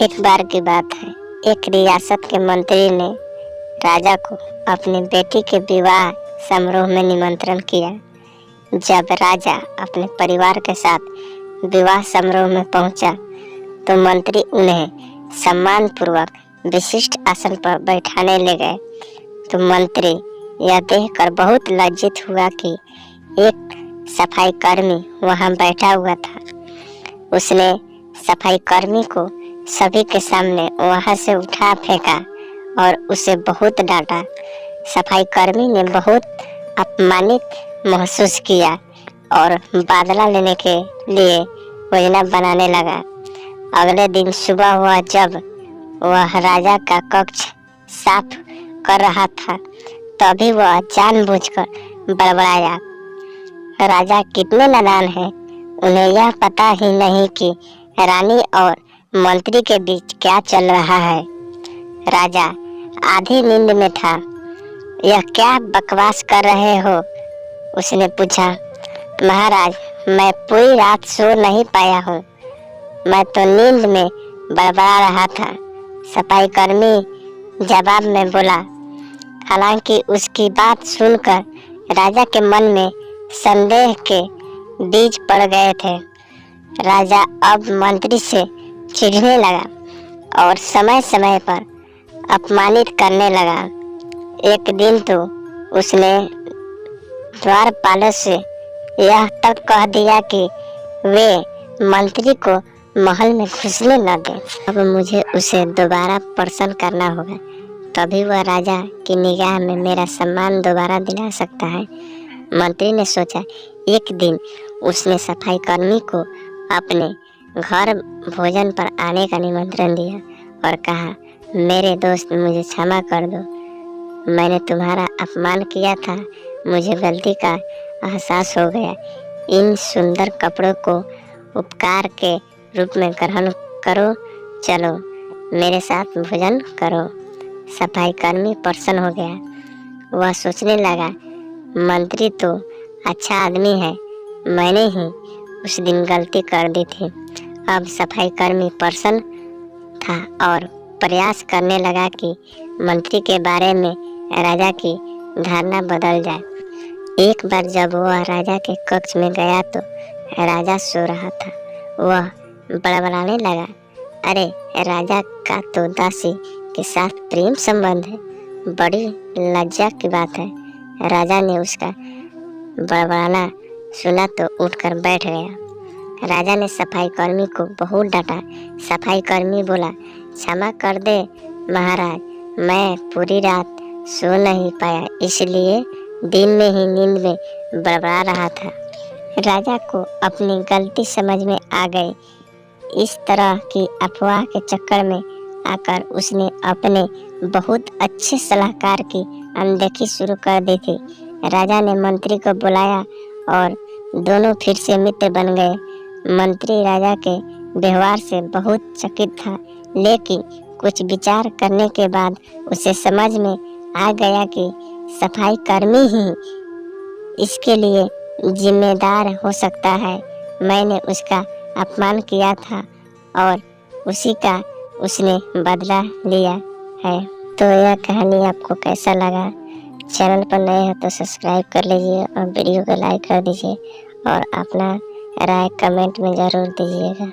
एक बार की बात है, एक रियासत के मंत्री ने राजा को अपनी बेटी के विवाह समारोह में निमंत्रण किया। जब राजा अपने परिवार के साथ विवाह समारोह में पहुंचा, तो मंत्री उन्हें सम्मान पूर्वक विशिष्ट आसन पर बैठाने ले गए। तो मंत्री यह देखकर बहुत लज्जित हुआ कि एक सफाई कर्मी वहां बैठा हुआ था। उसने सफाई कर्मी को सभी के सामने वहां से उठा फेंका और उसे बहुत डांटा। सफाई कर्मी ने बहुत अपमानित महसूस किया और बदला लेने के लिए योजना बनाने लगा। अगले दिन सुबह हुआ, जब वह राजा का कक्ष साफ कर रहा था, तभी वह जानबूझकर बड़बड़ाया। राजा कितने नादान हैं, उन्हें यह पता ही नहीं कि रानी और मंत्री के बीच क्या चल रहा है। राजा आधी नींद में था। यह क्या बकवास कर रहे हो? उसने पूछा। महाराज, मैं पूरी रात सो नहीं पाया हूँ, मैं तो नींद में बड़बड़ा रहा था, सफाई कर्मी जवाब में बोला। हालांकि उसकी बात सुनकर राजा के मन में संदेह के बीज पड़ गए थे। राजा अब मंत्री से चिढ़ने लगा और समय समय पर अपमानित करने लगा। एक दिन तो उसने द्वारपालों से यह तक कह दिया कि वे मंत्री को महल में घुसने न दें। अब मुझे उसे दोबारा प्रसन्न करना होगा, तभी वह राजा की निगाह में मेरा सम्मान दोबारा दिला सकता है। मंत्री ने सोचा। एक दिन उसने सफाई कर्मी को अपने घर भोजन पर आने का निमंत्रण दिया और कहा, मेरे दोस्त, मुझे क्षमा कर दो, मैंने तुम्हारा अपमान किया था, मुझे गलती का एहसास हो गया। इन सुंदर कपड़ों को उपकार के रूप में ग्रहण करो, चलो मेरे साथ भोजन करो। सफाई कर्मी प्रसन्न हो गया। वह सोचने लगा, मंत्री तो अच्छा आदमी है, मैंने ही उस दिन गलती कर दी थी। अब सफाई कर्मी प्रसन्न था और प्रयास करने लगा कि मंत्री के बारे में राजा की धारणा बदल जाए। एक बार जब वह राजा के कक्ष में गया तो राजा सो रहा था। वह बड़बड़ाने लगा, अरे, राजा का तो दासी के साथ प्रेम संबंध है, बड़ी लज्जा की बात है। राजा ने उसका बड़बड़ाना सुना तो उठकर बैठ गया। राजा ने सफाई कर्मी को बहुत डांटा। सफाई कर्मी बोला, क्षमा कर दे महाराज, मैं पूरी रात सो नहीं पाया, इसलिए दिन में ही नींद में बड़बड़ा रहा था। राजा को अपनी गलती समझ में आ गई। इस तरह की अफवाह के चक्कर में आकर उसने अपने बहुत अच्छे सलाहकार की अनदेखी शुरू कर दी थी। राजा ने मंत्री को बुलाया और दोनों फिर से मित्र बन गए। मंत्री राजा के व्यवहार से बहुत चकित था, लेकिन कुछ विचार करने के बाद उसे समझ में आ गया कि सफाई कर्मी ही इसके लिए जिम्मेदार हो सकता है। मैंने उसका अपमान किया था और उसी का उसने बदला लिया है। तो यह कहानी आपको कैसा लगा? चैनल पर नए हो तो सब्सक्राइब कर लीजिए और वीडियो को लाइक कर दीजिए और अपना राय कमेंट में ज़रूर दीजिएगा।